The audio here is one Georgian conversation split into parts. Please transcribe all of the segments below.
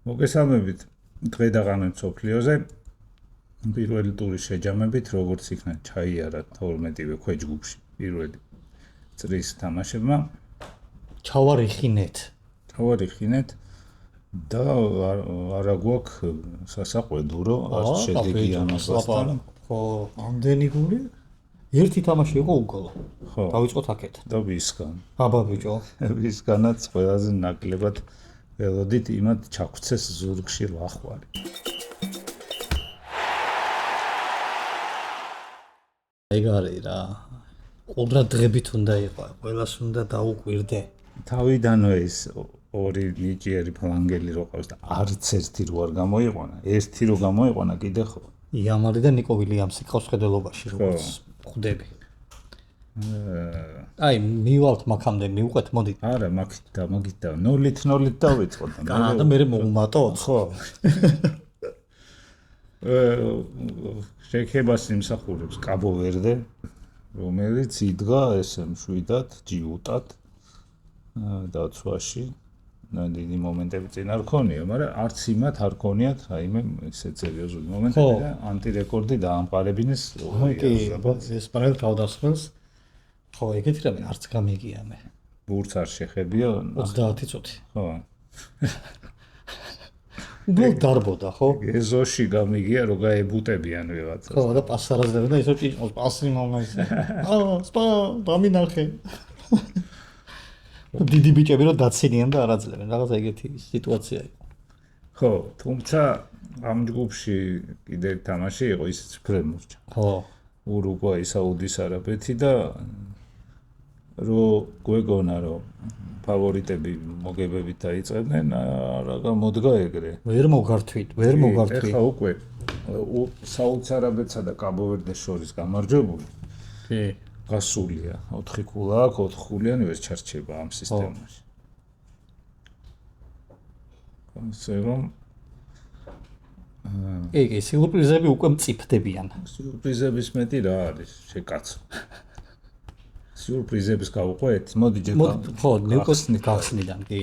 მოგესალმებით დღე და ღამე მსოფლიოზე პირველი ტურის შეჯამებით როგორც იქნა ჩაიარა 12-ვე ქვეჯგუფში პირველი წრის თამაშებმა ჩავარიხინეთ და არა გვაქვს სასაყვედო რომ არც შედეგიანობასთან ხო ამდენი გული ერთი თამაში იყო უგოლო ხო დავიწყოთ აქეთ და ვისგან აბა ბიჭო ვისგანაც ყველაზე ნაკლებად ველოდით იმათ ჩაგვცეს ზურგში ლახვარი ეგ არის რა ყუდრა დღებით უნდა იყო ყველას უნდა დაუკვირდე თავიდანვე ის ორი ნიჭიერი ფლანგელი რო ყავს და არც ერთი რო არ გამოიყვანა ერთი რო გამოიყვანა კიდე ხო იამარი და ნიკო ვილიამსი ყავს ხედელობაში როგორც ხვდები აი მივალთ მაგამდე მივყვეთ მოდი არა მაგით და 0-0 დავიწყოთ და მე მოვუმატოთ ხო შეკებას იმსახურებს კაბო-ვერდე რომელიც იდგა ესე მშვიდად ჯიუტად დაცვაში დიდი მომენტები წინ არ ქონია მაგრამ არც იმათ არ ქონიათ რაიმე ესე სერიოზული მომენტები და ანტირეკორდი დაამყარებინეს კი ეს პარალ თავდასხმელს ხო ეგეთი რამე არც გამიგია მე ბურთს არ შეხებია 30 წუთი ხო უბრალოდ დარბოდა ხო ეზოში გამიგია რომ გაებუტებიან ვიღაცას ხო და პასარაზდება და ისო ჭიჭყოს პასი მომაისა სპა დამინახე დიდი ბიჭები რომ დაცინიან და არ აძლევენ რაღაც ეგეთი სიტუაცია იყო ხო თუმცა ამ ჯგუფში კიდე თამაში იყო ისიც ფრემურჩა ხო ურუგვაი საუდის არაბეთი და რო გვეგონა რომ ფავორიტები მოგებებით დაიწყებდნენ რა გამოდგა ეგრე ვერ მოგართვით ეხლა უკვე საუდის არაბეთსა და კაბო-ვერდეს შორის გამარჯვებული კი გასულია 4 ქულა აქვს 4 ხულიანი ვერ ჩარჩება ამ სისტემაში ასე რომ კი სიურპრიზები უკვე მწიფდებიან სიურპრიზების მეტი რა არის შეკაცო სიურპრიზების გავუყვეთ მოდი ჯერ ხო გახსნიდან კი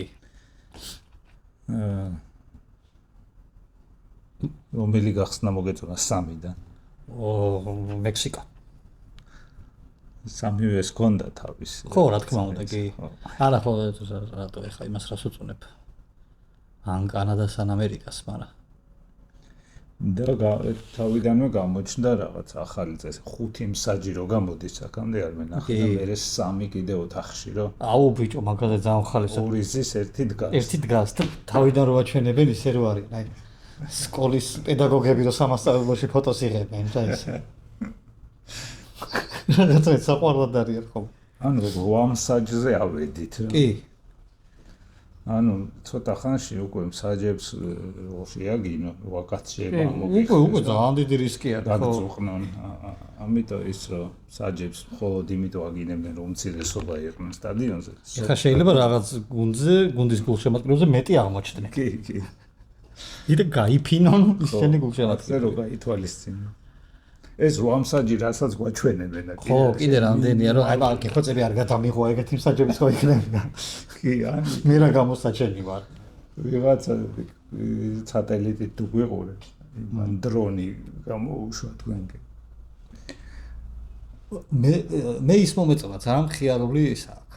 რომელი გახსნა მოგეწონა 3-დან მექსიკა სამივეს ჰქონდა თავის ხო რა თქმა უნდა კი არა ხო რატო ეხა იმას რას უწუნებ ან კანადას ან ამერიკას მაგრამ და თავიდანვე გამოჩნდა რაღაც ახალი წესი 5 მსაჯირო გამოდის აქამდე არ მენახა და მერე 3 კიდე ოთახში რო აუ ბიჭო მაგაზე ძალიან ხალისო ორი ზის ერთი დგას და თავიდან რო აჩვენებენ ისე რო არის აი სკოლის პედაგოგები რო სამასწავლებლოში ფოტოს იღებენ და ისე რაღაცა საყვარლად არის ხო ანუ 8 მსაჯზე ავედით რა კი ანუ ცოტა ხანში უკვე მსაჯებს შეაგინო ვაკაციება მოგიხსნა უკვე ძალიან დიდი რისკია ხო დაგწუხნონ ამიტომ ის რომ მსაჯებს მხოლოდ იმიტომ აგინებდნენ რომ უმცირესობა იყვნენ სტადიონზე ეხლა შეიძლება რაღაც გუნდის გულშემატკივრებზე მეტი აღმოჩნდნენ კი იდე გაიფინონ ისინი გულშემატკივრზე ასე რომ გაითვალისწინო ეს 8 მსაჯი რასაც გვაჩვენებენ და ხო კიდე რამდენია რომ აი მაგ ხოცები არ გადამიღო ეგეთი მსაჯების ხო იქნება კი ან მე რა გამოსაჩენი ვარ ვიღაცა სატელიტით თუ გვიყურებს დრონი გამოუშვა თქვენკენ მე ის მომეწონა ძალიან მხიარული ის აქვს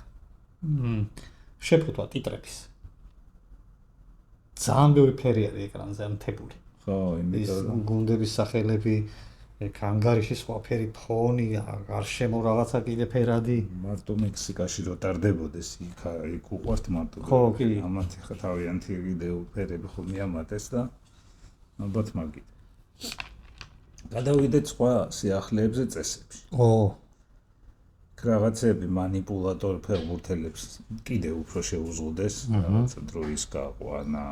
შეფუთვა ტიტრების ძალიან ბევრი ფერი არის ეკრანზე ამთებული ხო იმიტომ გუნდების სახელები კანგარიში სხვა ფერი ფონი გარშემო რაღაცა კიდე ფერადი მარტო მექსიკაში რო ტარდებოდეს იქ უყვართ მარტო ხო კი ამათი ხა თავიანთი კიდე ფერები ხო მიამატეს და ალბათ მაგით გადავიდეთ სხვა სიახლეებზე წესებში ო რაღაცები манипуლატორ ფეხბურთელებს კიდე უფრო შეუზღუდეს რაღაცა დროის გაყვანა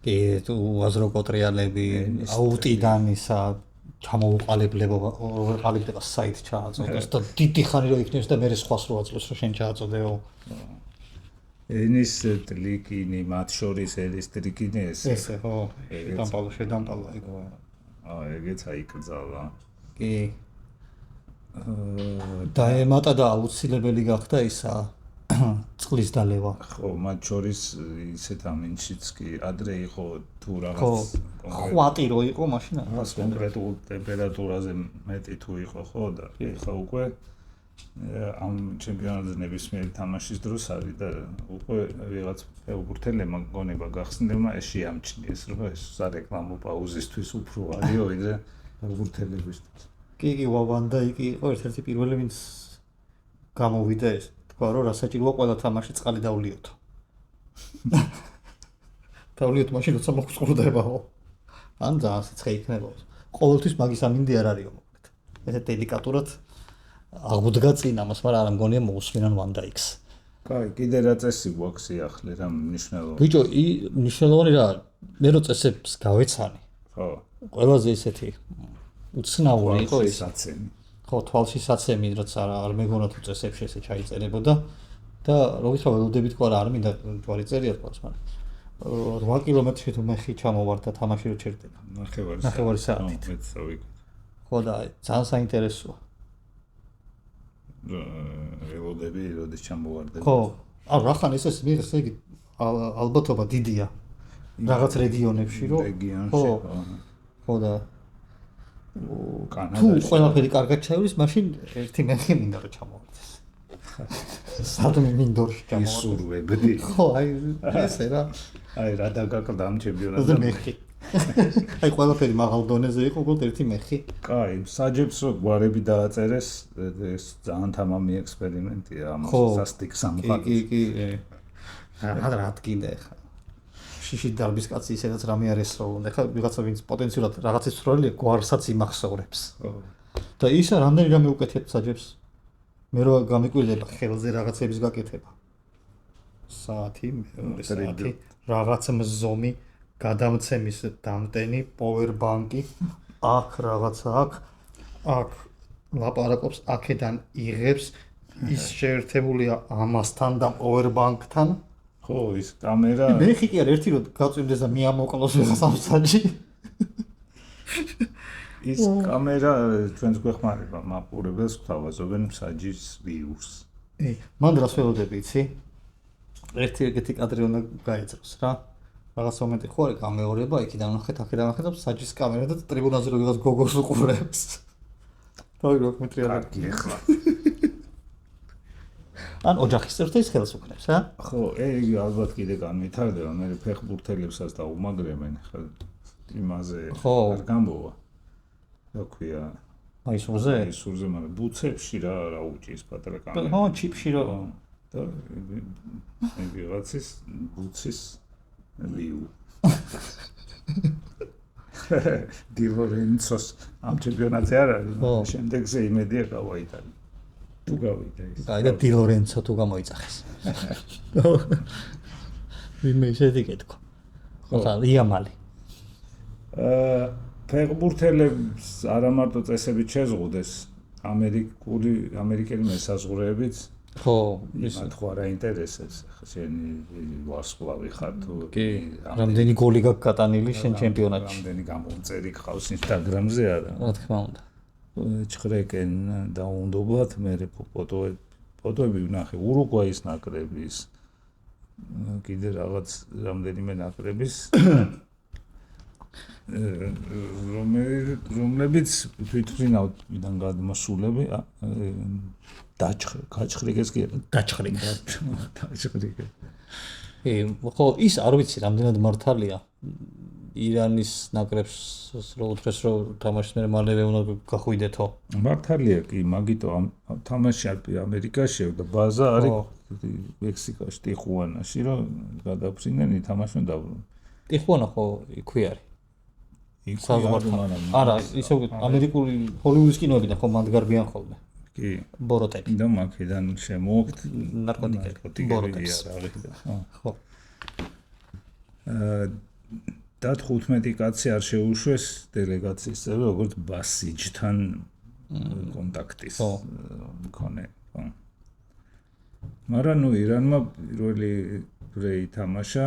კი უაზრო კოტრიალები აუტიდან ისა ჩამოუყალიბდება საით ჩააწოდეს და დიდი ხანი რო იქნებს და მე სხვას რო აწლოს რომ შენ ჩააწოდეო ენის ტრიკინი მათ შორის ენის ტრიკინი ესე ხო შედამპალო ეგო ეგეც აიკრძალა კი დაემატა და აუცილებელი გახდა ისა წყლის დალევა. ხო, მათ შორის ისეთ ამინშიც კი ადრე იყო თუ ხო, რაღაც ხვატი რო იყო მაშინ რაღაც კონკრეტულ ტემპერატურაზე მეტი თუ იყო, ხო და ეხლა უკვე ამ ჩემპიონატზე ნებისმიერი თამაშის დროს არის და უკვე ვიღაც ფეხბურთელებმა გონება გახსნილებმა ეს შეამჩნიეს, რომ ეს სარეკლამო პაუზისთვის უფრო არისო, ვიდრე ფეხბურთელებისთვის. კი, ვანდაიკი იყო ერთ-ერთი პირველი, ვინც გამოვიდა ეს. თქვა, რომ რა საჭიროა ყველა თამაში წყალი დავლიოთო. დავლიოთ მაშინ როცა მოგწყურდებაო. ან ძალიან სიცხე იქნებაო. ყოველთვის მაგის ამინდი არ არისო მოკლედ. ესე დელიკატურად აღუდგა წინ ამას, მაგრამ არ მგონია მოусვინან ვანდაიკს. კაი, კიდე რა წესი გვაქვს ახლა რა მნიშვნელოვანი? ბიჭო, მნიშვნელოვანი რა, მე რო წესებს გავეცანი. ხო. ყველაზე ისეთი უცნაური იყო ეს. საცემი. ხო, თვალში საცემი, რაც არ მეგონა თუ წესებში ესე ჩაიწერებოდა და რო ვიქნა ველოდებით ყო არ მინდა თვალი წერია თავს, მაგრამ 8 კილომეტრში თუ მე ხი ჩამოვარ და თამაში რო ჩერდება. 9 საათით. მეც ავიგე. ხო და ძალიან საინტერესოა. ველოდები როდის ჩამოვარდება? ხო, რახან ეს მიიღეს, იგი ალბათობა დიდია. რაღაც რეგიონებში რო რეგიონში. ხო და კანადაში. თუ ყველაფერი კარგად ჩაივლის, მაშინ ერთი მეხი მინდა რომ ჩამოვარდეს. სადმე მინდორში ჩამოვარდეს. ისურვებდი. ხო, აი ესე რა. აი რა დაგაკლდა ამ ჩემპიონატზე. და მეხი. აი ყველაფერი მაღალ დონეზე იყო, უბრალოდ ერთი მეხი. კაი, საჯებს რო გვარები დააწერეს, ეს ძალიან თამამი ექსპერიმენტია ამ სასტიკ სამყაროში. კი. რა თქინდა ხა. შიში დარბის კაცი ისედაც რამე არ ესროლონდა. ხა ვიღაცა ვინც პოტენციურად რაღაცის სროლია, გვარსაც იმახსოვრებს. ხო. და ისა რამდენი რამე უკეთებ საჯებს. მე რო გამიკვირდება ხელზე რაღაცების გაკეთება. საათი, საათი, რაღაც მზომი, გადამცემის დამტენი, power bank-ი, აქ რაღაცა აქ ლაპარაკობს, აქედან იღებს, ის შეერთებულია ამასთან და power bank-თან. ხო, ის კამერა. მე ხიკი არ ერთი რო გაწვიმდეს და მიამოკლოს ვიღაც ამ საჯი. ის კამერა ჩვენს გვეხმარება მაპურებელს გვთავაზობენ საჯის ვიუს. მან რას ველოდები, იცი? ერთი ეგეთი კადრი უნდა გაეწროს რა. რაღაც მომენტი ხო არის გამეორება, იქიდან ნახეთ, აქედან ნახეთ და საჯის კამერა და ტრიბუნაზე რო ვიღაც გოგოს უყურებს. თავი რო მეტრიალა. კარგი ახლა. ან ოჯახის წევრთა ხელს უქნებს, რა? ხო, იგი ალბათ კიდე განვითარდება, მე ფეხბურთელებსაც დაუმაგრებენ, ხა იმაზე არ გამბოვა. რა ქვია? აი სურზე? აი სურზე, მაგრამ ბუცებში რა უჭის პატრა კამერა. ხო, ჩიპში რო და ვიღაცის ბუცის ვიუ. დილორენცოს ამ ჩემპიონატზე არ არის, შემდეგზე იმედია გავაიტანო. თუ გავიდა ის. აი და დილორენცო თუ გამოიწახეს. ვინმე ისეთი გეთქვა. ხო, იამალი. ფეხბურთელებს არა მარტო წესებით შეზღუდეს, ამერიკელი მესაზღვრეებით. ხო, ის ხო არა ინტერესებს, შენი ვარსკვლავი ხარ თუ კი, რამდენი გოლი გაქვს გატანილი შენ ჩემპიონატში. რამდენი გამომწერი გყავს Instagram-ზე არა. რა თქმა უნდა. ჩხრეკენ დაუნდობლად მე ფოტოები ვნახე ურუგვაის ნაკრების კიდე რაღაც რამდენიმე ნაკრების რომლებიც თვითმფრინავიდან გადმოსულები დაჩხრიგეს კი არა დაჩხრიგე ხო ის არ ვიცი რამდენად მართალია ირანის ნაკრებს რო უთხრეს რომ თამაშს მე მალევე უნდა გახვიდეთო მართალია კი მაგიტო ამ თამაში ამერიკაში და ბაზა არის მექსიკაში ტიხუანაში რომ გადაფრინდნენ ითამაშონ დაბრუნდნენ ტიხუანა ხო იქვე არის არა ისე ამერიკული ჰოლივუდის კინოებიდან ხო მანდგარბიან ხოლმე კი ბოროტები და მაგიდან შემოაქვთ ნარკოტიკები ხო და 15 კაცი არ შეუშვეს დელეგაციის წევრი როგორც ბასიჯთან კონტაქტის მქონე ხო მაგრამ ნუ ირანმა პირველი პრე ითამაშა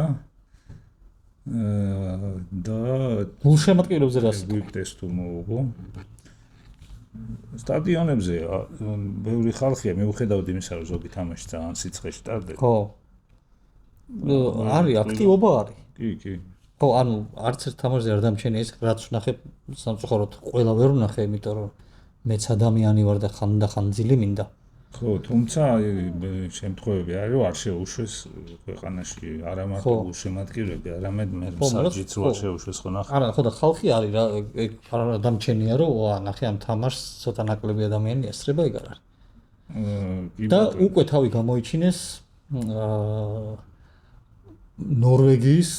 და გულშემატკივრებზე რას ვიპტეს თუ მოუგო სტადიონებზე ბევრი ხალხია, მიუხედავად იმისა, რომ ზოგი თამაში ძალიან სიცხეში ტარდება. ხო. არის აქტივობა არის. კი. ხო, ანუ არც ერთ თამაშზე არ დამჩენია ეს, რაც ვნახე სამწუხაროდ ყველა ვერ ვნახე, იმიტომ რომ მეც ადამიანი ვარ და ხან ძილი მინდა. ხო, თუმცა შემთხვევები არის, რომ არ შეუშვეს ქვეყანაში არა მარტო გულშემატკივრები, არამედ მე მსაჯიც რო არ შეუშვეს ხო ნახე. არა, ხო და ხალხი არის რა, არა დამჩენია რომ ნახე ამ თამაშს ცოტა ნაკლები ადამიანი ესწრება ეგ არ არის. და უკვე თავი გამოიჩინეს ნორვეგიის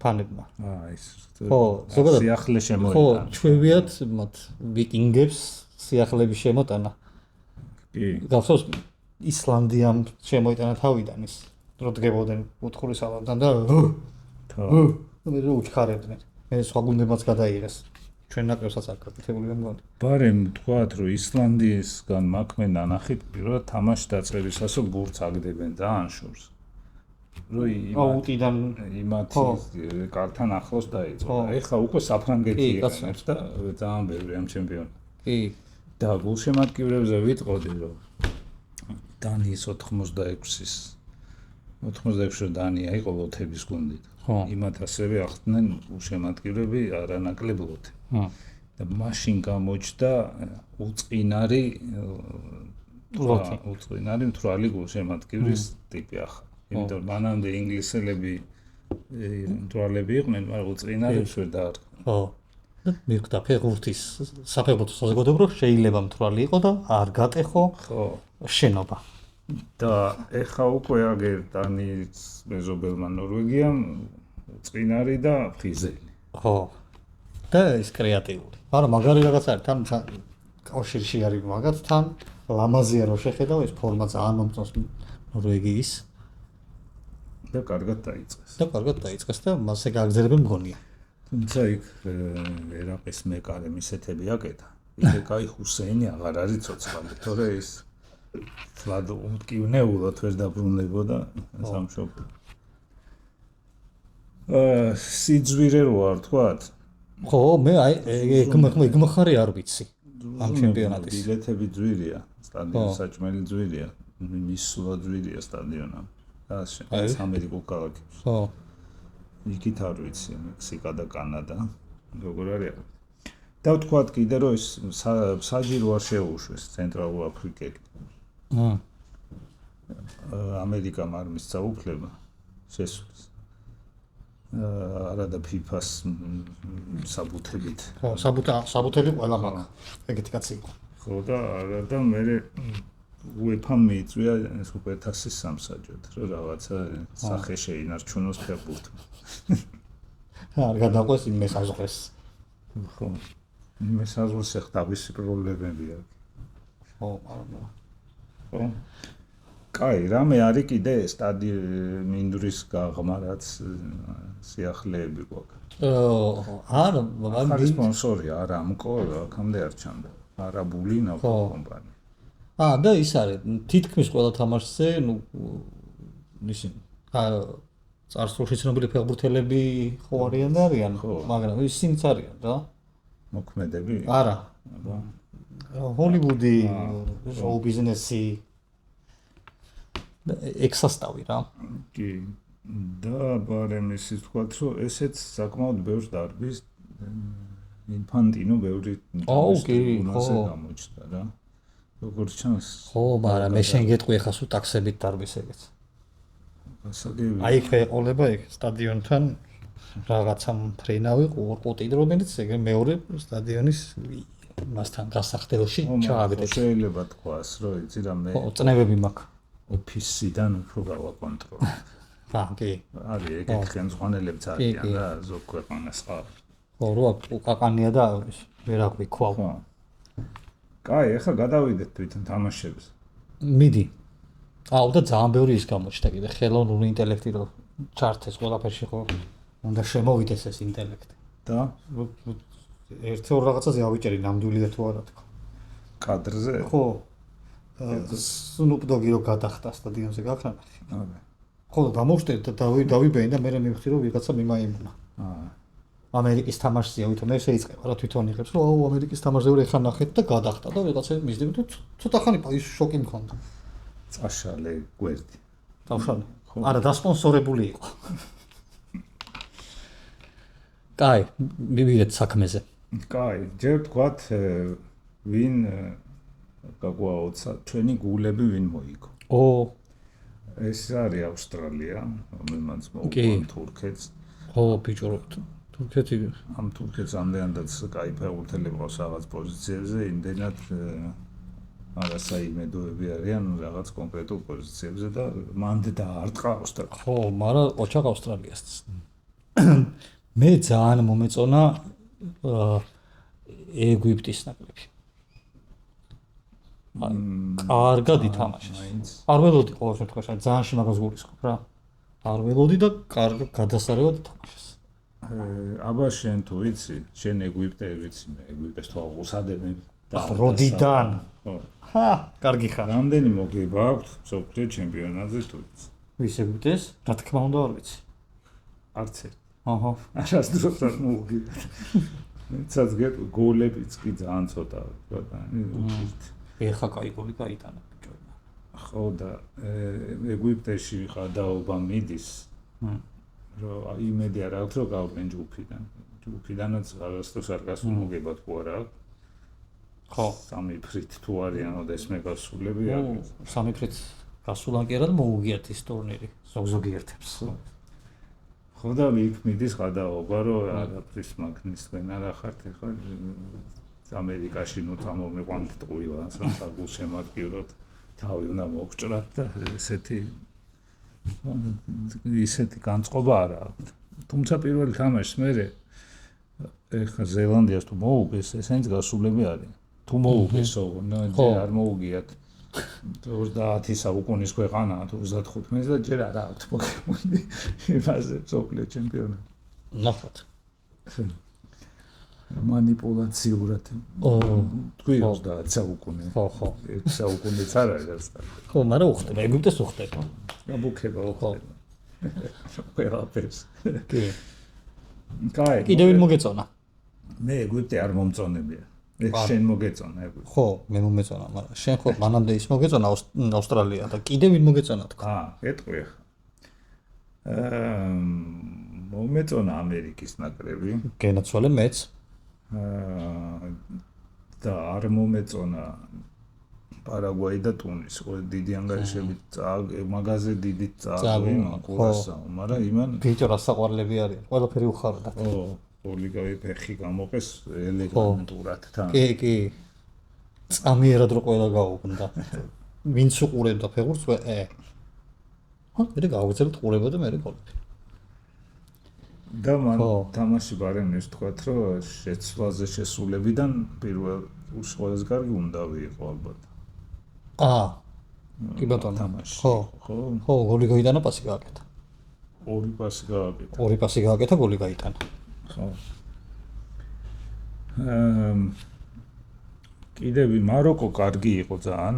ფანებმა. ის ხო, ზოგადად სიახლე შემოიტანა. ხო, ჩვევიათ მათ ვიკინგებს სიახლეების შემოტანა. კი. გახსოვს ისლანდიამ შემოიტანა თავიდან ის რო დგებოდნენ უთხურის ალამთან და მე რო უჩქარებდნენ. მე სხვა გუნდებმაც გადაიღეს. ჩვენ ნაკრებსაც არ გაკეთებული მგონი. ბარემ თქვათ რომ ისლანდიისგან მაქმენ ნანახით პირველად თამაში დაწყებისასო გურც აგდებენ ძალიან შორს. აუტიდან იმათი კართან ახლოს დაიწყო. ეხლა უკვე საფრანგეთი იყენებს და ძალიან ბევრი ამ ჩემპიონი. კი. და გულშემატკივრებზე ვიტყოდი რომ დანიის 86-ის 86-ში დანია იყო ლოთების გუნდით. იმათ ასევე ახდნენ გულშემატკივრები არანაკლებ ლოთი. და მაშინ გამოჩნდა უწყინარი მთვრალი გულშემატკივრის ტიპი ახლა. იმიტომ მანამდე ინგლისელები მთვრალები იყვნენ, მაგრამ უწყინარებს ვერ დაარქმევენ. ხო. მივხვდა ფეხბურთის საფეხბურთო საზოგადოება შეიძლება მთვრალი იყო და არ გატეხო შენობა. და ეხა უკვე აგერ დანიის მეზობელმა ნორვეგიამ უწყინარი და ფხიზელი. ხო. და ის კრეატიული. მაგრამ მაგარი რაღაც არის, თან კავშირში არის მაგათთან, ლამაზია რო შეხედავ, ეს ფორმა ძალიან მომწონს ნორვეგიის. და კარგად დაიწყეს. და მასე გააგზავნებენ მგონია. თუმცა იქ ერაყის მეკარე მისეთები აკეთა. ისე კაი ჰუსეინი აღარ არის ცოცხალი, თორე ის ვადო უმტკივნეულად ვერ დაბრუნებოდა სამშობლო. სიძვირე რო არ თქვათ? ხო, მე აი ეგ მხარე არ ვიცი ამ ჩემპიონატის. ბილეთები ძვირია, სტადიონი საჭმელი ძვირია, მისვლა ძვირია სტადიონამ. და ეს ამერიკულ ქალაქებში. ხო. იქით არ ვიცი, მექსიკა და კანადა. როგორ არის? და ვთქვათ კიდე რომ ეს საჯირო არ შეუშვეს ცენტრალურ აფრიკელი. ამერიკამ არ მისცა უფლება შესვლის. არა და ფიფას საბუთებით. ხო, საბუთელი ყველა მაქვს. ეგეთი კაცი იყო. ხო და არა და მე UEFA-მ მიიწვია სუპერთასის სამსაჯოდ, რომ რაღაცა სახე შეინარჩუნოს ფეხბურთმა. არ გადაყვეს იმ მესაზღვრეს. ხო. მესაზღვრეს ახ თავისი პრობლემები აქვს. ხო. ხო. კაი, რამე არის კიდე მინდვრის გაღმა, რაც სიახლეები გვაქვს. არა, მაგარი სპონსორია, არამკო, აქამდე არ ჩანდა. არაბული ნავთობ კომპანია. და ის არის, თითქმის ყველა თამაშზე, ისინი წარსულში ცნობილი ფეხბურთელები ხო არიან, მაგრამ ისინიც არიან რა. მოქმედები? არა. ჰოლივუდი, შოუ ბიზნესი ექსასტავი რა. კი. და ბარემ ისიც ვთქვათ, რომ ესეც საკმაოდ ბევრს დარბის ინფანტინო ბევრი უნასე გამოჩნდა რა. როგორც ჩანს. ხო, მაგრამ მე შენ გეტყვი ახლა სულ ტაქსებით დარბის ეგეც. გასაგებია. აი ხეყოლება ეგ სტადიონთან რაღაცა ფრენავი ყურყუტი რომელიც ეგ მეორე სტადიონის მასთან გასახდელში ჩააგდეთ. შეიძლება თქვას, რომ იცი რა მე წნევები მაქვს. ოფისიდან უფრო გავაკონტროლებ. კი. არის ეგეთ ხელმძღვანელებს არიან და ზოგ ქვეყანას ხარ. ხო, რა უკაკანია და ვერ აღვიქვა. კაი, ახლა გადავიდეთ თვითონ თამაშებზე. მიდი. და ძალიან ბევრი ის გამოჩნდა კიდე ხელოვნური ინტელექტი რო ჩართეს ყველაფერში ხო უნდა შემოვიდეს ეს ინტელექტი. და ერთ-ორ რაღაცაზე ავიჭერი ნამდვილია თუ არა თქო. კადრზე? ხო. Snoop Dogg-ი რო გადახტა სტადიონზე გაქრანახი. ხო, და დამოვშტერდი და დავიბენი და მე მივხვდი რომ ვიღაცა მიმაიმუნა. ამერიკის თამაშზეა, ვითომ ეს ეიწყება რა თვითონ იღებს, რომ აუ ამერიკის თამაშზე ვერ ეხა ნახეთ და გადახტა და ვიღაცა მისდევი და ცოტა ხანი ის შოკი მქონდა. წაშალე გვერდი. დავშალე. არა, დასპონსორებული იყო. კაი, მივიდეთ საქმეზე. კაი, ჯერ თქვათ ვინ გაგვაოცა ჩვენი გულები ვინ მოიგო. ეს არის ავსტრალია, რომელმაც მოუგო თურქეთს. ბიჭო, თურქეთი ამ თურქეთს ამდენადაც კაი ფეხბურთელი ყავს რაღაც პოზიციებზე, იმდენად არასაიმედოები არიან რაღაც კონკრეტულ პოზიციებზე და მანდ დაარტყა ავსტრალია. მაგრამ ოჩახ ავსტრალიას. მე ძალიან მომეწონა ეგვიპტის ნაკრები. კარგად ითამაშეს. არ ველოდი ყოველ შემთხვევაში, ძალიან შემაგას გულისხმობ რა. არ ველოდი და კარგ გადასარევად ითამაშეს. აბა შენ თუ ვიცი, შენ ეგვიპტე ვიცი, მე ეგვიპტეს თუ აღუსადები და როდიდან? კარგი ხარ. რამდენი მოგება აქვს მსოფლიო ჩემპიონატზე თუ ვიცი? ვის ეგვიპტეს? რა თქმა უნდა არ ვიცი. არც ერთი. არასდროს არ მოგება. მეცაც გოლებიც კი ძალიან ცოტა ვთქვა. ეხა კაი გოლი გაიტანა ბიჭო. ხო და ეგვიპტეში ხადაობა მიდის. რომ იმედი არ აქვს რომ გავყვენ ჯგუფიდან. ჯგუფიდანაც არასდროს არ გასულმოგება თუ არა. ხო, სამი ფრით თუ არიან ოდესმე გასულები არის. სამი ფრით გასულან კი არა და მოუგიათ ის ტურნირი ზოგიერთებს. ხო და იქ მიდის ხადაობა რომ არაფრის მაგნის თქვენ არ ახართ ეხლა ამერიკაში ნუ წამომიყვანთ ტყუილას რა საგულ შემატკივროთ თავი უნდა მოგჭრათ და ისეთი განწყობა არა აქვს. თუმცა პირველი თამაშს მე ეხლა ზელანდიას თუ მოუგეს ესენიც გასულები არიან. თუ მოუგესო, ჯერ არ მოუგიათ 30 საუკუნის ქვეყანაა თუ 35 და ჯერ არ აქვს მოგებული იმაზე მსოფლიო ჩემპიონატი. ნახოთ. манипулაციურად თქვი 30 საუკუნე. ხო. 1 საუკუნეც არ არის. ხო, მაგრამ უხდება, ეგვიპტეს უხდება. გაბუქება უხდება. ყველაფერს. კი. კაი. კიდევ ვინ მოგეწონა? მე ეგვიპტე არ მომწონებია. შენ მოგეწონა ეგვიპტე. ხო, მე მომეწონა, მაგრამ შენ ხო მანამდე ის მოგეწონა ავსტრალია და კიდევ ვინ მოგეწონა თქვა? ეტყვი ახლა. მომეწონა ამერიკის ნაკრები. გენაცვალე მეც. და არ მომეწონა პარაგვაი და ტუნისი. ხო, დიდი ანგარიშებით მაგაზე დიდი წააგვი ყურასა, მაგრამ იმან ბიჭო რა საყვარლები არიან. ყველაფერი უხარდა. ხო. ოლიგავი ფეხი გამოყეს ელეგანტურად თან. კი. წამიერად რო ყველა გაუგნდა. ვინც უყურებდა ფეხბურთს, მე გავაგზავნე ყურება და მე გოლები. და მან თამაში ბარემ ის თქვა, რომ შეცვლაზე შესულებიდან პირველ უშუალოდ კარგი უნდა ვიყო ალბათ. კი ბატონო. თამაში. ხო, გოლი გაიტანა, პასი გააკეთა. ორი პასი გააკეთა, გოლი გაიტანა. ხო. კიდევ მაროკო კარგი იყო ძალიან.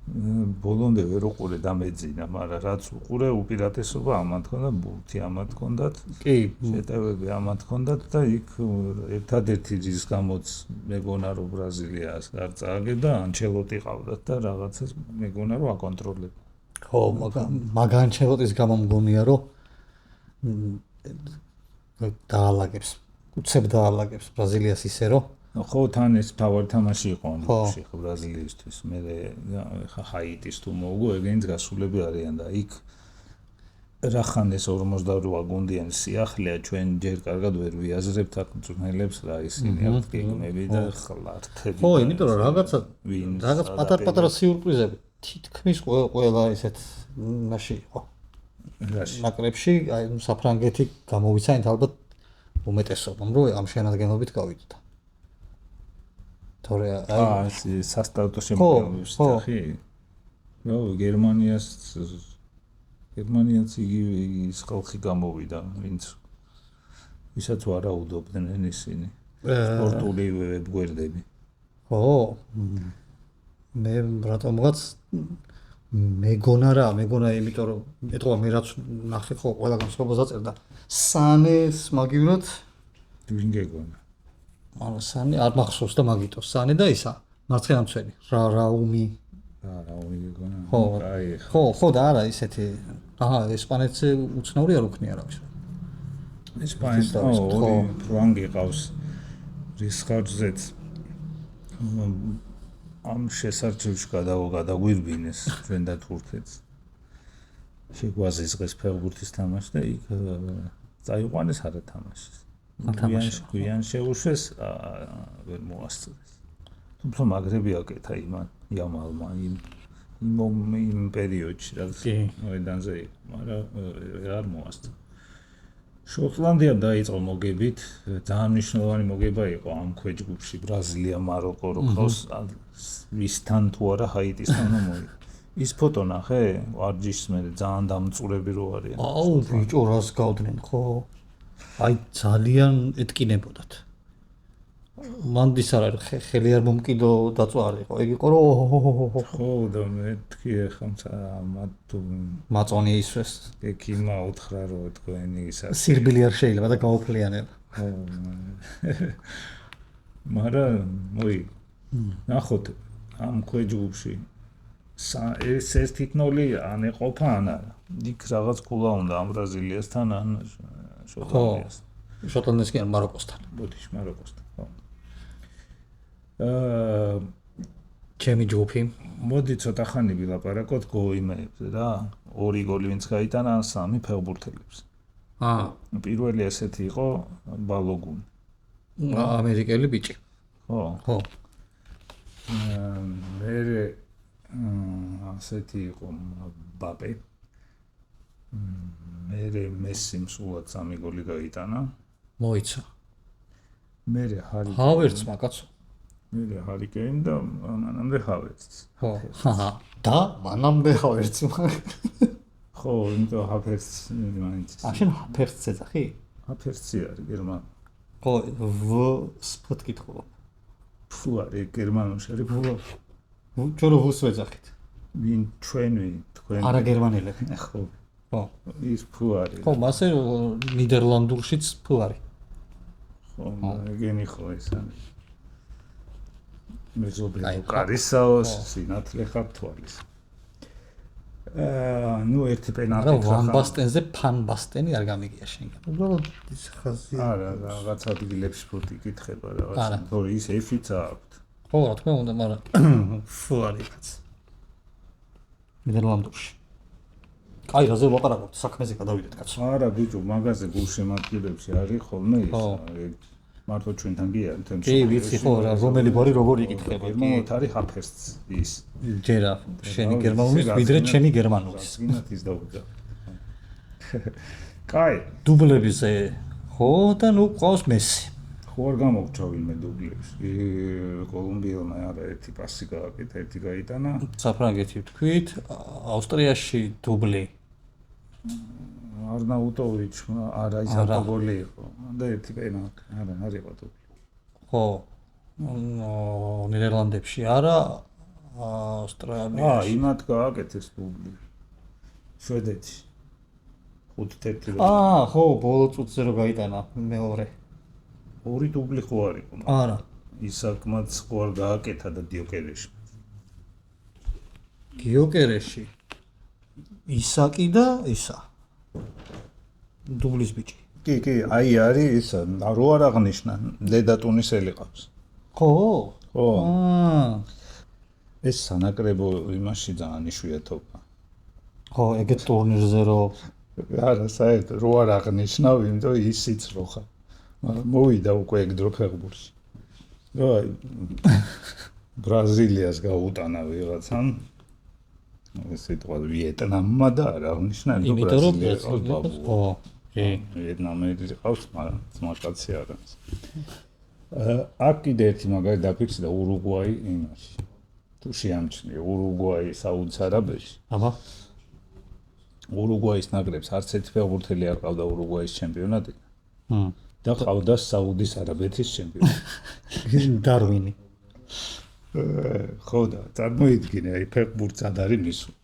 ბოლომდე ვერ უყურე და მეძინა, მაგრამ რაც უყურე უპირატესობა ამათ ჰქონდა, ბურთი ამათ ჰქონდათ. კი, შეტევები ამათ ჰქონდათ და იქ ერთადერთი რის გამოც მეგონა რომ ბრაზილიას არ წააგებდა, ანჩელოტი ყავდათ და რაღაცას მეგონა რომ აკონტროლებდა. ხო, მაგრამ ანჩელოტის გამო მგონია რომ დაალაგებს, უცებ დაალაგებს ბრაზილიას ისე რომ ხო, თან ეს თავი თამაში იყო ამაში ბრაზილიისთვის. მე ხა ჰაიტის თუ მოუგო, ეგენიც გასულები არიან და იქ რახანეს 48 გუნდიან სიახლეა, ჩვენ ჯერ კარგად ვერ ვიაზრებთ აქ მწვრთნელებს რა ისინი აქვთ გეგმები და ხლართები. ხო, იმიტომ რომ რაღაც პატარ-პატარა სიურპრიზები თითქმის ყველა ესეთ მაში იყო. ნაკრებში, აი საფრანგეთი გამოვიცანით ალბათ უმეტესობამ, რომ ამ შეანადგენობით გავიდოდა. თორე აი სასტარტო შემოგვიყვანოს ხი? ნუ გერმანიაც იგივე ის ხალხი გამოვიდა, ვისაც ვარაუდობდნენ ისინი. სპორტული ვებგვერდები. ხო. მე რატომღაც მეგონა იმიტომ რომ ეთქვა მე რაც ნახე ხო ყველა განსხვავებას აწერდა სანეს მაგივრად ვინ გეგონა ანუ სანე არ მახსოვს და მაგიტოს სანე და ისა მარცხენა მცველი რაუმი გეგონა ხო და არა ისეთი ესპანეთზე უცნაური არ უქნია რა ვიცი ესპანეთს ორი ფრანგი ყავს რის ხარჯზეც ამ შესარჩევში გადაგვირბინეს ჩვენ და თურქეთს შეგვაზის დღეს ფეხბურთის თამაში და იქ წაიყვანეს არა თამაშის გვიან შეუშვეს ვერ მოასწრეს თუმცა მაგრები აკეთა იმალმა იმ პერიოდში რაც მოედანზე იყო მაგრამ არ მოასწრა შოტლანდიამ დაიწყო მოგებით ძალიან მნიშვნელოვანი მოგება იყო ამ ქვეჯგუფში ბრაზილია მაროკო როკოს ვისთან თუ არა ჰაიტისთან მოიგო ის ფოტო ნახე ვარჯიშს მე ძალიან დამწურები რო არიან აუ ბიჭო რას გავდნენ ხო აი ძალიან ეთკინებოდათ მანდის არ არის ხელი არ მომკიდო დაწვარი იყო ეგ იყო რომ ხო და მეთქი ხამცა მათუ მაწონი ისვეს ეკიმა უთხრა რომ თქვენი ისა სირბილი არ შეიძლება და გაოფლიანება ხო მაგრამ მოი ნახოთ ამ ქვეჯგუფში ეს 1-0 ან ეყოფა ან არა იქ რაღაც კულა უნდა ამ ბრაზილიასთან ან შოტლანდიას კი ან მაროკოსთან ბოდიში მაროკოსთან ხო ჩემი ჯგუფი მოდი ცოტა ხანი ვილაპარაკოთ გოიმეებზე რა 2 გოლი ვინც გაიტანა 3 ფეხბურთელებს პირველი ესეთი იყო ბალოგუნი ამერიკელი ბიჭი ხო მერე ასეთი იყო ბაპე მერე მესიმ სულად 3 გოლი გაიტანა მოიცა მერე ჰავერცმა კაცო მერე ჰარიკეინ და მანამდე ჰავერცს ხო და მანამდე ჰავერცმა ხო იმიტომ ჰავერცს მაინც აშენ ჰავერცს ეძახი ჰავერცი არის გერმანული ხო ვ სპოტ კითხულობ ფუ არის გერმანულში არის ფუ ჩვენ რუსს ვეძახით ვინ ჩვენი თქვენ არა გერმანელები ხო ხო ის ფუ არის ხო მასე ნიდერლანდურშიც ფუ არის ხო ეგენი ხო ეს არის მეზობელი კარისაოს სინათლე ხარ თვალის ნუ ერთი პენალტი ხა ვან ბასტენზე ფან ბასტენი არ გამიგია შენგან უბრალოდ ის ხაზი არა რაღაც ადგილებში ფუტი კითხება რაღაც თორე ის ეფიც აქვს ხო რა თქმა უნდა მაგრამ ფუ არის ნიდერლანდურში კაი რაზე ვლაპარაკობთ საქმეზე გადავიდეთ კაცო არა ბიჭო მაგაზე გულშემატკივრებში არის ხოლმე ის მარტო ჩვენთან გია თემში კი ვიცი ხო რა რომელი ბარი როგორ იკითხება კი მოთ არის ჰაფერს ის ჯერა შენი გერმანულის ვიდრე ჩემი გერმანულის გინათ ის დაუძა კაი დუბლებზე ხო და ნუ ყავს მესი ხო არ გამოგჭა ვინმე დუბლებში კოლუმბიელმა არა ერთი პასი გააკეთა ერთი გაიტანა საფრანგეთი ვთქვით ავსტრიაში დუბლი არნაუტოვიჩმა არა ის აკოგოლი იყო და ერთი პენალტი არ იყო დუბლი ხო ნიდერლანდებში არა ავსტრალიაში იმათ გააკეთეს დუბლი შვედეთში 5-1 ხო ბოლო წუთზე რო გაიტანა მეორე 2 დუბლი ხო არ იყო არა ისაკმაც ხო არ გააკეთა და დიოკერეში გიოკერეში ისაკი და ისა დუბლის ბიჭი კი აი არის ის რო არ აღნიშნა დედა ტუნისელი ყავს ხო ეს სანაკრებო იმაში ძალიან იშვიათობა ხო ეგეთ ტურნირზე რო არა საერთოდ რო არ აღნიშნა იმიტომ ისიც რო ხარ მოვიდა უკვე ეგ დრო ფეხბურთში რა ბრაზილიას გაუტანა ვიღაცამ ესე თქვა ვიეტნამმა და არ აღნიშნა იმიტომ რომ ხო კი ვიეტნამელი ყავს მაგრამ ძმაკაცი არა აქ კიდე ერთი მაგარი დაფიქსი და ურუგვაი იმაში თუ შეამჩნია ურუგვაი საუდის არაბეთში აბა ურუგვაის ნაკრებს არც ერთი ფეხბურთელი არ ყავდა ურუგვაის ჩემპიონატი და ყავდა საუდის არაბეთის ჩემპიონატი დარვინი ხო და წარმოიდგინე აი ფეხბურთს არ არის მისული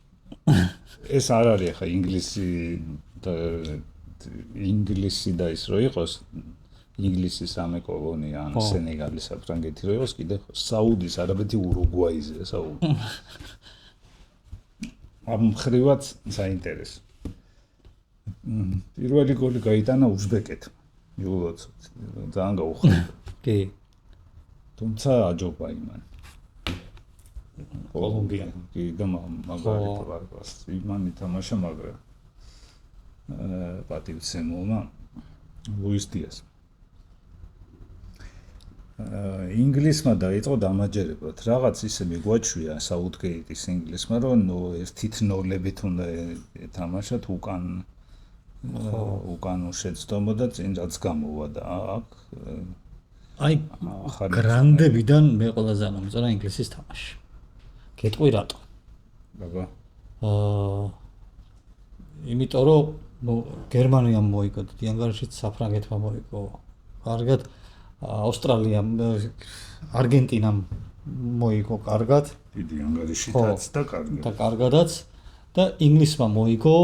ეს არ არის ახლა ინგლისი და ის რო იყოს ინგლისის სამე კოლონია ან სენეგალის საფრანგეთი რო იყოს კიდე საუდის არაბეთი ურუგვაიზე საუდი ამ ხრივაც საინტერესო პირველი გოლი გაიტანა უზბეკეთმა იულოც ძალიან გაუხარდა კი თუმცა აჯობა იმან კოლუმბია კი და მაგალითად ვარგას იმან ითამაშა მაგრამ პატივცემულმა ლუის დიას ინგლისმა დაიწყო დამაჯერებლად რაღაც ისე მიგვაჩვია საუთგეიტის ინგლისმა რომ 1-0-ით უნდა ეთამაშათ უკან შეცდომოდა წინ რაც გამოვა და აქ აი გრანდებიდან მე ყველაზე არ მომწონა ინგლისის თამაში გეტყვი რატო ბაბა იმიტომ რომ გერმანიამ მოიგო დიანგარიშიც საფრანგეთმა მოიგო კარგად ავსტრალიამ არგენტინამ მოიგო კარგად დიდი ანგარიშითაც და კარგად და კარგადაც და ინგლისმა მოიგო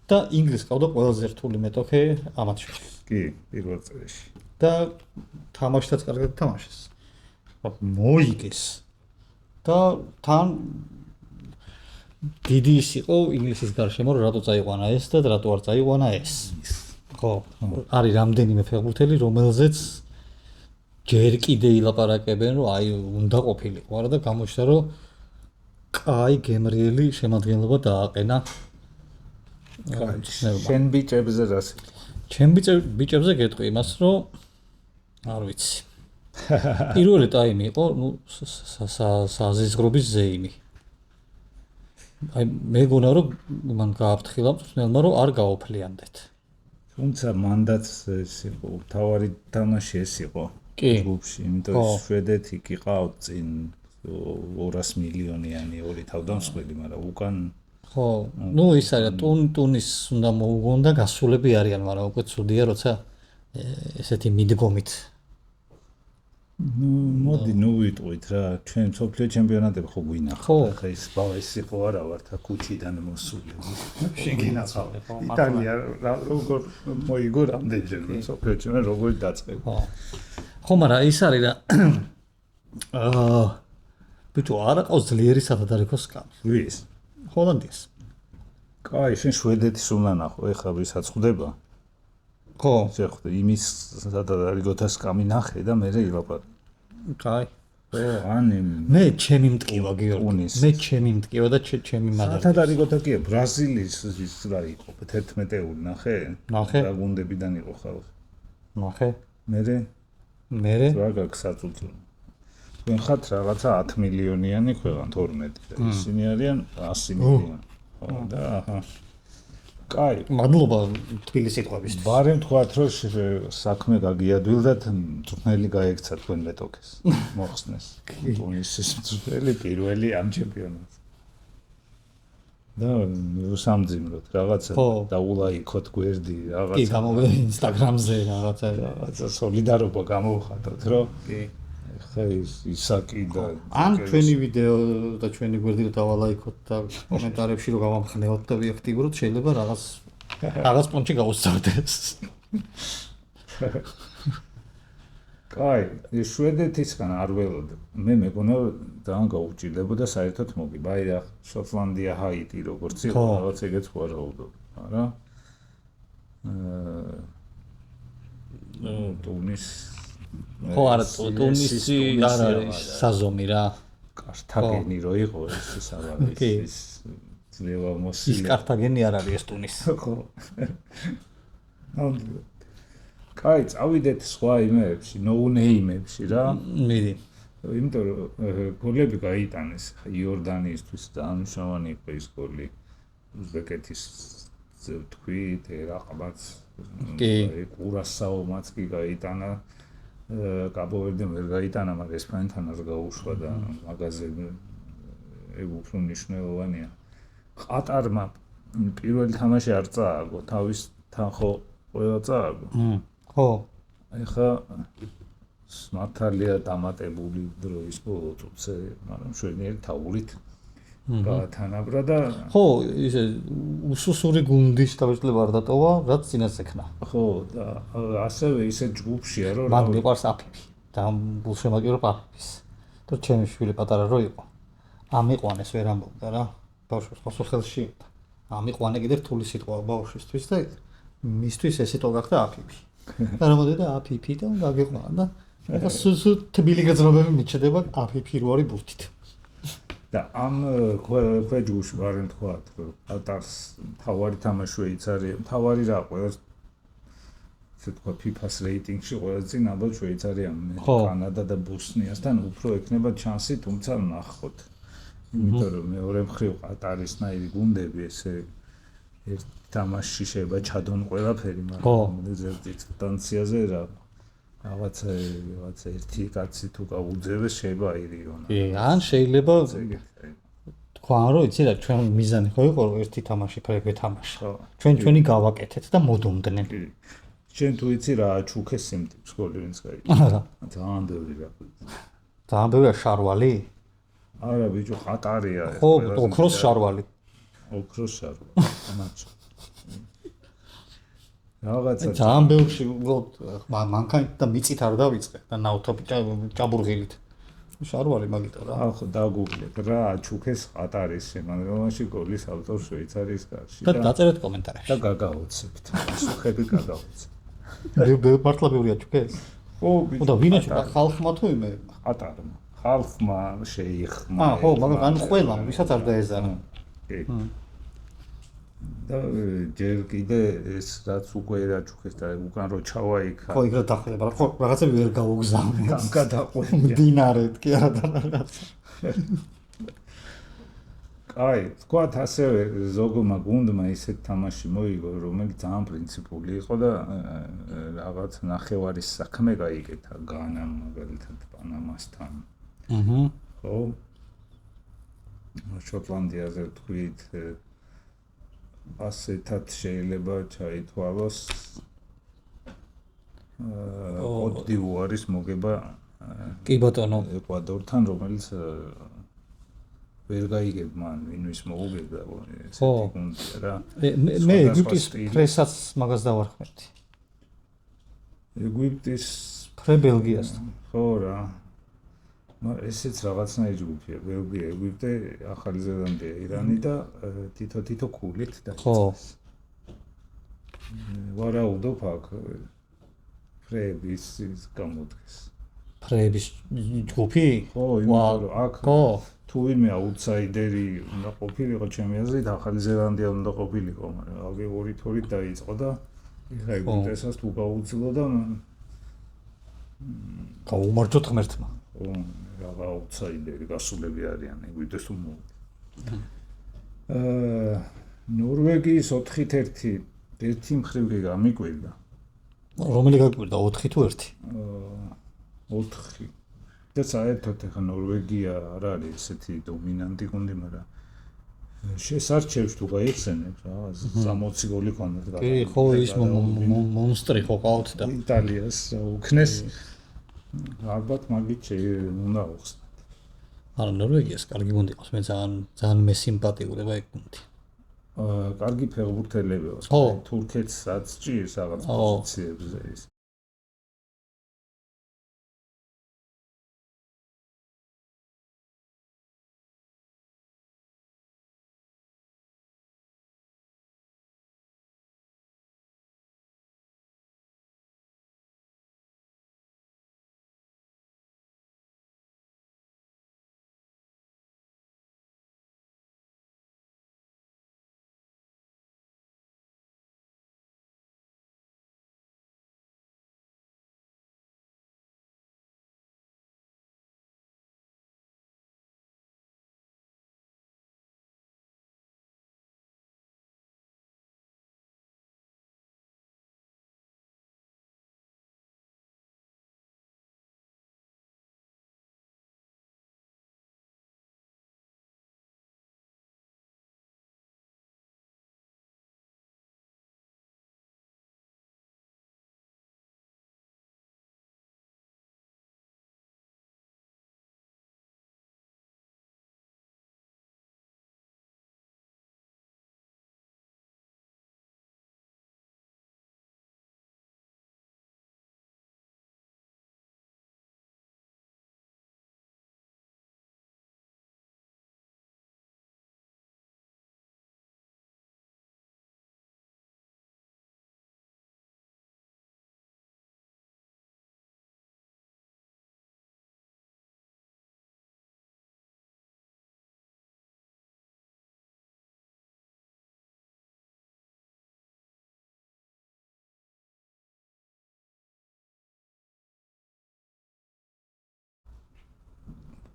და ინგლისს ყავდა ყველაზე რთული მეტოქე ამათ შორის კი პირველ წრეში და თამაშთაც კარგად თამაშეს მოიგეს და თან დიდი ის იყო ინგლისის გარშემო რომ რატო წაიყვანა ეს და რატო არ წაიყვანა ეს ხო არის რამდენიმე ფეხბურთელი რომელზეც ჯერ კიდე ილაპარაკებენ რომ აი უნდა ყოფილიყო არა და გამოჩნდა რომ კაი გემრიელი შემადგენლობა დააყენა შენ ბიჭებზე რას ჩემ ბიჭებზე გეტყვი იმას რომ არ ვიცი პირველი ტაიმი იყო ნუ საზიზღრობის ზეიმი აი მეგონა რომ მან გააფრთხილა მწვრთნელმა რომ არ გაოფლიანდეთ თუმცა მანდაც ეს იყო თავარი თამაში ეს იყო გრუპში იმიტომ რომ შვედეთი გიყავთ წინ 200 მილიონიანი ორი თავდამსხმელი მაგრამ უკან ხო ნუ ის არის ტუნის უნდა მოუგონ და გასულები არიან მაგრამ უკვე ცუდია როცა ესეთი მიდგომით მოდი ნუ ვიტყვით რა ჩვენ სოფლიო ჩემპიონატები ხო გვინახავთ ხა ის ბავშვი იყო არა ვართ კუჩიდან მოსული შეგინახავ იტალია როგორ მოიგო რამდენჯერმე სოფლიო ჩემპიონატი როგორ დაწყება ხო მაგრამ ის არის რა ბიჭო არა ყავს ძლიერი სადადარიქო სკამი ვის ჰოლანდიას კაი შენ შვედეთის უნდა ნახო ეხლა ვისაც ხვდება ხო შეხვდე იმის სადადარიქოთა სკამი ნახე და მე ილაპარაკე კაი ან მე ჩემი მტკივა გიორგი მე ჩემი მტკივა და ჩემი მაგარი სადადარიქოთა კია ბრაზილიის ის რა იყო 11-ეული ნახე და გუნდებიდან იყო ხალხი ნახე მე რა გაქვს საწუწუნო თქვენ ხართ რაღაცა 10 მილიონიანი ქვეყანა 12 და ისინი არიან 100 მილიონი ხო და აჰა კაი მადლობა თბილი სიტყვებისთვის ბარემ თქვათ რომ საქმე გაგიადვილდათ მწვრთნელი გაიქცა თქვენ მეტოქეს მოხსნეს ტუნისის მწვრთნელი პირველი ამ ჩემპიონატზე და სამძიმროთ რაღაცა დაულაიქოთ გვერდი რაღაცა კი გამოვიდა ინსტაგრამზე რაღაცა სოლიდარობა გამოვხატოთ რომ კი ხა ისაკი და ან ჩვენი ვიდეო და ჩვენი გვერდი რომ დავალაიქოთ და კომენტარებში რომ გავამხნევოთ და ვიაქტიუროთ შეიძლება რაღაც პონჩი გაუსწორდეს კაი ის შვედეთისგან არ ველოდ მე მეგონა ძალიან გაუჭირდებოდა საერთოდ მოგიბა აი რა შოტლანდია ჰაიტი როგორც იყო რაღაც ეგეც ვარაუდობ არა ტუნის ხო არა ტუნისი არ არის საზომი რა კართაგენი რო იყო ეს არის ის ძლიერ მოსილი ის კართაგენი არ არის ეს ტუნისი ხო კაი წავიდეთ სხვა იმეებში ნოუნეიმებში რა მიდი იმიტომ რომ გოლები გაიტანეს იორდანიისთვის ძალიან მნიშვნელოვანი იყო ის გოლი უზბეკეთის თქვით რაყბაც კი კურასაომაც კი გაიტანა კაბო-ვერდემ ვერ გაიტანა, მაგრამ ესპანეთთან არ გაუშვა და მაგაზე ეგ უფრო მნიშვნელოვანია. ყატარმა პირველი თამაში არ წააგო, თავის თან ხო ყველა წააგო. ხო. ეხა მართალია დამატებული დროის ბოლო წუთზე, მაგრამ შვენიერი თაურით გაათანაბრა და ხო, ისე უსუსური გუნდის თავისუფლება არ დატოვა, რაც წინას ექნა. ხო და ასევე ისე ჯგუფშია რომ მან მიყვარს აფიფი და გულშემატკივრობ აფიფის. თუ ჩემი შვილი პატარა რო იყო, ამიყვანეს ვერ ამბობდა რა. ბავშვს ხო ხელში იყო. ამიყვანე კიდე რთული სიტყვა ბავშვისთვის და მისთვის ეს სიტყვა გახდა აფიფი. და რამოდენდა აფიფი და გაგიყვანა და ეხლა სულ თბილი გრძნობები მიჩნდება აფიფი რო არის ბურთით. და ამ ქვეჯგუში ვარენ თქვათ რომ ატარს თავარი თამაშია იცარი თავარი რა ყველა ესე თქვა FIFA-ს რეიტინგში ყველაზე წინ ალბათ შვეიცარია კანადა და ბოსნიასთან უფრო ექნება ჩანსი თუმცა ნახოთ იმიტომ რომ მეორე მხრივ ყატარისნაირი გუნდები ესე ერთ თამაშში შეიძლება ჩადონ ყველაფერი მაგრამ ზედით დისტანციაზე რაღაცა ერთი კაცი თუ გაუძევეს შეიძლება აირიონ. ან შეიძლება თქვა რომ იცი რა ჩვენ მიზანი ხო იყო რომ ერთი თამაში ფრეგვე თამაშა. ჩვენი გავაკეთეთ და მოდომდნენ. ჩვენ თუ იცი რა ჩუქეს სიმტიფს გოლი ვინც გაიგო. არა. ძალიან ბევრი რა. ძალიან ბევრია შარვალი? არა ბიჭო ყატარია ეს. ხო, ოქროს შარვალი. ოქროს შარვალი. მანჩო. რაღაცა ძალიან ბევრში უბრალოდ მანქანით და მიწით არ დავიწყე და ნავთობი ჭაბურღილით. შარვალი მაგიტო რა. ახლა დაგუგლეთ რა ჩუქეს ყატარის შემადგენლობაში გოლის ავტორ შვეიცარიის კარში და დაწერეთ კომენტარებში. და გაგაოცებთ. სუხები გაგაოცებთ. მართლა ბევრია ჩუქეს? ხო ბიჭო. და ვინაჭა ხალხმა თუ იმე ყატარმა. ხალხმა შეიხმა. ხო, მაგრამ ან ყველა ვისაც არ დაეზარა. კი. და ჯერ კიდე ეს რაც უკვე რა ჩუქეს და უკან რო ჩავაიქა. ხო, იქ რა დახელება, ხო, რაღაცები ვერ გაუგზავნეს. ამ გადაყვეთ. მდინარეთ კი არა და რაღაცა. აი, თქვათ ასევე ზოგმა გუნდმა ისეთ თამაში მოიგო, რომელიც ძალიან პრინციპული იყო და რაღაც ნახევარის საქმე გაიგეთა განამ მაგალითად პანამასთან. ხო. შოტლანდიაზე თქვით ასეთად შეიძლება ჩაითვალოს კოტ-დივუარის მოგება კი ბატონო ეკვადორთან რომელიც ვერ გაიგებ მან ვინვის მოუგებდა ესეთი გუნდია რა მე ეგვიპტის პრესაც მაგას დავარქმევდი ეგვიპტის პრე ბელგიასთან ხო რა ესეც რაღაცნაირი ჯგუფია ბელგია ეგვიპტე ახალი ზელანდია ირანი და თითო ქულით დაიწყეს ვარაუდობ აქ ფრების გამოდგეს ფრების ჯგუფი ხო იმიტომ რომ აქ ხო თუ ვინმე აუტსაიდერი უნდა ყოფილიყო ჩემი აზრით ახალი ზელანდია უნდა ყოფილიყო მაგრამ აგი 2-2 დაიწყო და ეხა ეგვიპტესაც თუ გაუძლო და გაუმარჯოთ ღმერთმა ხო რაღა აუტსაიდერი გასულები არიან ეგვიპტეს თუ მოვიდა ნორვეგიის 4-1 ერთი მხრივ კი გამიკვირდა რომელი გაკვირდა 4 თუ 1 4 და საერთოდ ახლა ნორვეგია არ არის ესეთი დომინანტი გუნდი, მაგრამ შესარჩევს თუ გაიხსენებს რა 60 გოლი ქონდათ კი ხო ის მონსტრი ხო ყავთ და იტალიას უქნეს ალბათ მაგით უნდა უხსნათ. არა ნორვეგიას კარგი გუნდი ყავს მე ძალიან მე სიმპათიურება ეგ გუნდი. კარგი ფეხბურთელები აქვს. თურქეთსაც ჭირს რაღაც პოზიციებზე ის.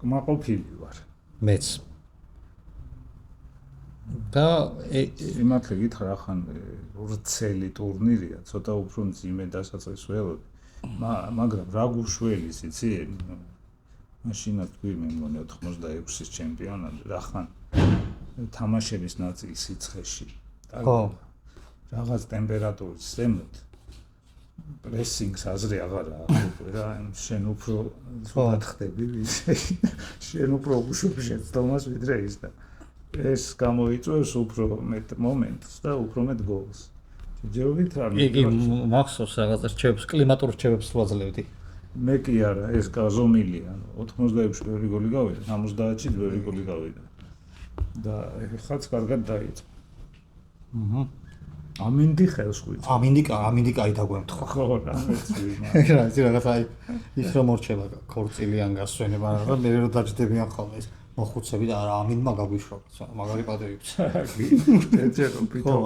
კმაყოფილი ვარ. მეც. და იმათლე გითხრა ახან ვრცელი ტურნირია, ცოტა უფრო მძიმე დასაწყის ველოდი. მაგრამ რა გუშველის იცი? მაშინაც თქვი მე მგონი 86-ის ჩემპიონატი, რახან თამაშების ნაწილი სიცხეში. ხო. რაღაც ტემპერატურის ზემოთ პრესინგს აზრი აღარა აღვიქვე რა, შენ უფრო ზუსტად ხდები ისე. შენ უფრო უშვებ შეცდომას ვიდრე ის და ეს გამოიწვევს უფრო მეტ მომენტს და უფრო მეტ გოლს. ჯერჯერობით არ იგი მახსოვს რაღაცა რჩევებს, კლიმატურ რჩევებს ვაძლევდი. მე კი არა, ეს გაზომილია. 86-ში ბევრი გოლი გავიდა, 70-ში ბევრი გოლი გავიდა. და ხაც კარგად დაიწყო. ამინდი ხელს ხვიწყო. ამინდი კაი დაგვემთხვა. ხო, რა მეცვი. რა, ის რაღაცა ის რომ მორჩება ქორწილიან გასვენება, მაგრამ მე რო დაჯდებიან ხოლმე ეს მოხუცები და არა ამინმა გაგვიშრობა. მაგარი პატივიც. ეცერო პიტო.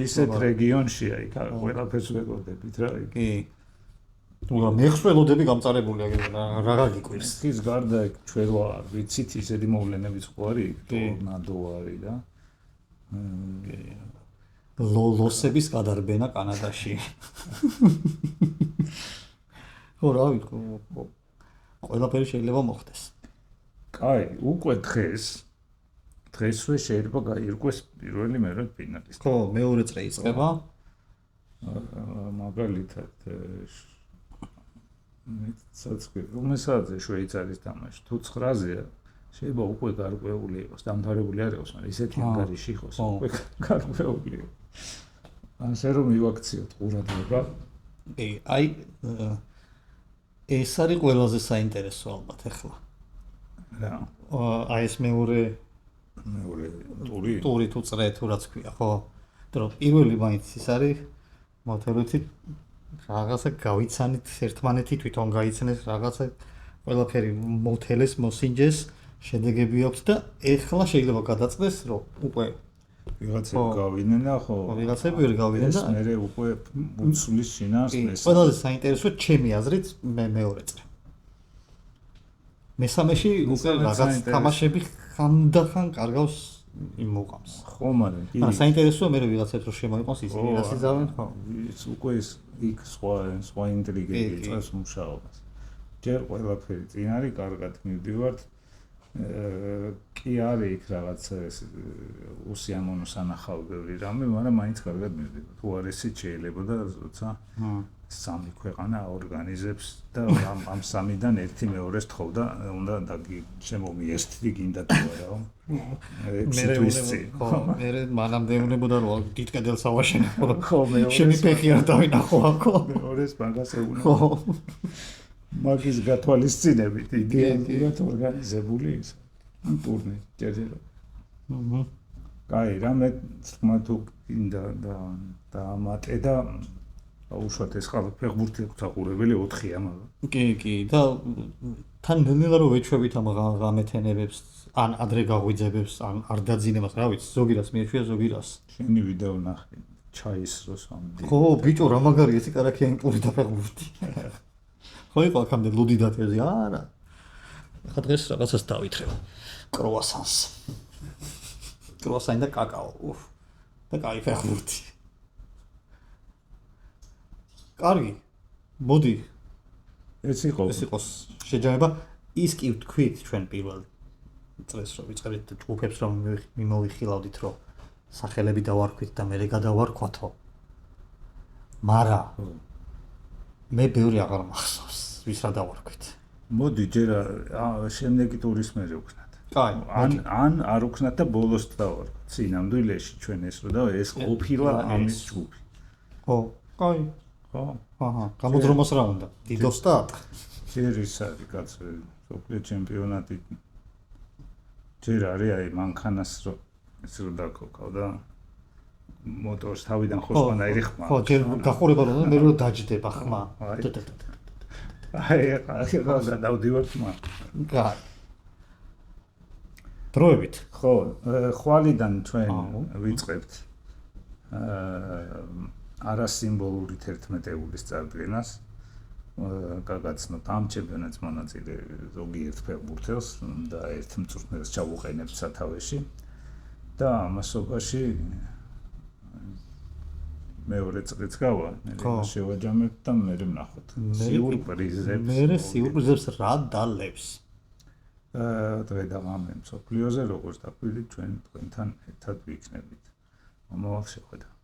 ისეთ რეგიონშია იქ ყველაფერს ვეგოდებით რა. კი. თუმცა მეხსველოდები გამწარებულია რა გიკვირს. ის გარდა ჩვენ ვარ, ვიცით ისეთი მოვლენებიც ხო არის, ტორნადო არის და ლოსების გადარბენა კანადაში. ხო, რა ვიცი, ყველაფერი შეიძლება მოხდეს. კაი, უკვე დღესვე შეიძლება გაირკვეს პირველი მეორე ფინალისტი. ხო, მეორე წრე იწყება. მაგალითად მეცაცხი, რომელსაც შვეიცარიის თამაში თუ 9-ზეა, შეიძლება უკვე გარკვეული იყოს, დამთავრებული არ იყოს, მაგრამ ისეთი ანგარიში იყოს, უკვე გარკვეული. ასე რომ მივაქციოთ ყურადღება. კი, აი ეს არის ყველაზე საინტერესო ალბათ ახლა. რა. აი ეს მეორე ტური თუ წრე თუ რაც ქვია, ხო? იმიტომ რომ პირველი მაინც ის არის მოთელეთი რაღაცა გავიცანით ერთმანეთი თვითონ გაიცნეს რაღაცა ყველაფერი მოთელეს, მოსინჯეს, შედეგები აქვს და ახლა შეიძლება გადაწყდეს, რომ უკვე ვიღაცები გავიდნენ და ხო ვიღაცები ვერ გავიდნენ და მე უკვე უცვლის შინაარსს ყველაზე საინტერესო ჩემი აზრით მეორე წრე. მესამეში უკვე რაღაც თამაშები ხანდახან კარგავს იმ მოყავს. ხო, მაგრამ კი. მაგრამ საინტერესოა მე ვიღაცებს რომ შემოიყოს ისინი რაც იზავენ, ხო. ის უკვე იქ სხვა ინტრიგები წეს მუშაობას. ჯერ ყველაფერი წინ არის, კარგად მივდივართ. კი არის იქ რაღაც ეს უსიამოვნო სანახავი ბევრი რამე, მაგრამ მაინც კარგად მივდივართ. უარესით შეიძლება და როცა სამი ქვეყანა ორგანიზებს და ამ სამიდან ერთი მეორეს თხოვდა, უნდა შემომიერთდი გინდა თუ არა. მე მანამდე უნებოდა რომ დიდ კედელს ავაშენებო. ხო, შენი ფეხი არ დავინახო აქო. მეორეს მაგას ეუბნება. ხო. მაგის გათვალისწინებით იდეალურად ორგანიზებული ის ტურნირი ჯერჯერობით. კაი, რამე თქმა თუ გინდა და ამატე და აუშვათ ეს ხალხი ფეხბურთი აქვს აყურებელი 4-ია მაგრამ. კი და თან ნელ-ნელა რომ ვეჩვევით ამ ღამეთენებებს ან ადრე გაღვიძებებს ან არ დაძინებას რა ვიცი ზოგი რას მიეჩვია ზოგი რას. შენი ვიდეო ნახე ჩაის დროს ამდი. ხო ბიჭო რა მაგარი ეს კარაქიანი პური და ფეხბურთი. ხო იყო აქამდე ლუდი დათერზე არა. ხა დღეს რაღაცას დავითრევ. კრუასანს. კრუასანი და კაკაო. და კაი ფეხბურთი. კარგი. მოდი. ეს იყოს შეჯამება. ის კი ვთქვით ჩვენ პირველ წრეს რომ ვიწყებთ ჯგუფებს რომ მიმოვიხილავდით რომ სახელები დავარქვით და მე გადავარქვათო. მარა მე ბევრი აღარ მახსოვს ვის რა დავარქვით. მოდი ჯერ შემდეგი ტურის მერე ვქნათ. კაი. ან არ ვქნათ და ბოლოს დავარქვით. სინამდვილეში ჩვენ ეს რო და ეს ყოფილა ამის ჯგუფი. ხო, კაი. ხო. აჰა, გამოდრომოს რა უნდა? დიდოს და ჯერ ის არის კაცო, სოფლიო ჩემპიონატი. ჯერ არის აი მანქანას რო ეს რო დაკოქავ და მოტორს თავიდან ხოსპანაირი ხმა. ხო, ჯერ გახურება რომ მე რო დაჯდება ხმა. აი რა დავდივარ ხმა. კაი. დროებით. ხო, ხვალიდან ჩვენ ვიწყებთ არასიმბოლური 11-ეულის წარდგენას. გაგაცნოთ ამ ჩემპიონატს მონაწილე ზოგიერთ ფეხბურთელს და ერთ მწვრთნელს ჩავუყენებთ სათავეში და ამასობაში მეორე წრეც გავა, შევაჯამებთ და მე ვნახოთ სიურპრიზებს. მე სიურპრიზებს რა დალევს. დღე და ღამე მსოფლიოზე როგორც დაგვიდით ჩვენ თქვენთან ერთად ვიქნებით. მომავალ შეხვედრამდე.